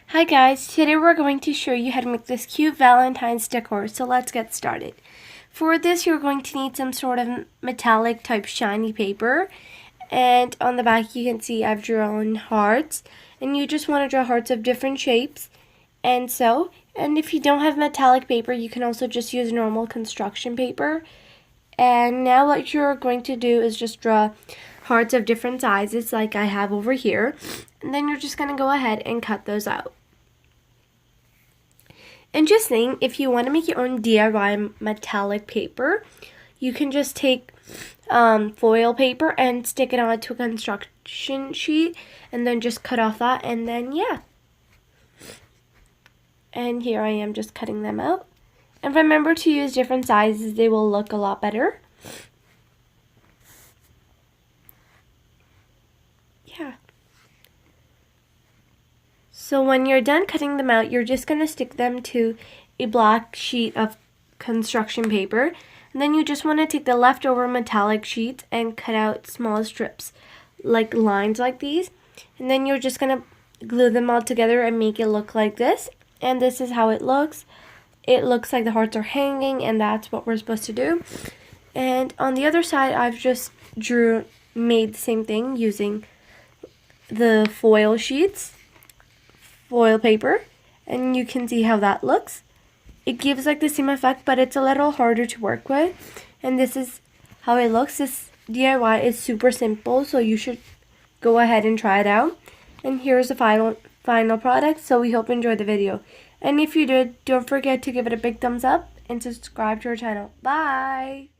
Hi guys, today we're going to show you how to make this cute Valentine's decor, so let's get started. For this you're going to need some sort of metallic type shiny paper, and on the back you can see I've drawn hearts, and you just want to draw hearts of different shapes. And if you don't have metallic paper, you can also just use normal construction paper. And now what you're going to do is just draw hearts of different sizes like I have over here, and then you're just going to go ahead and cut those out. Interesting, if you want to make your own DIY metallic paper, you can just take foil paper and stick it onto a construction sheet and then just cut off that, and then yeah. And here I am just cutting them out. And remember to use different sizes, they will look a lot better. Yeah. So when you're done cutting them out, you're just going to stick them to a black sheet of construction paper. And then you just want to take the leftover metallic sheets and cut out small strips, like lines like these. And then you're just going to glue them all together and make it look like this. And this is how it looks. It looks like the hearts are hanging, and that's what we're supposed to do. And on the other side, I've just made the same thing using the foil sheets. Foil paper, and you can see how that looks. It gives like the same effect, but it's a little harder to work with, and this is how it looks. This DIY is super simple, so you should go ahead and try it out. And here's the final product. So we hope you enjoyed the video, and if you did, don't forget to give it a big thumbs up and subscribe to our channel. Bye.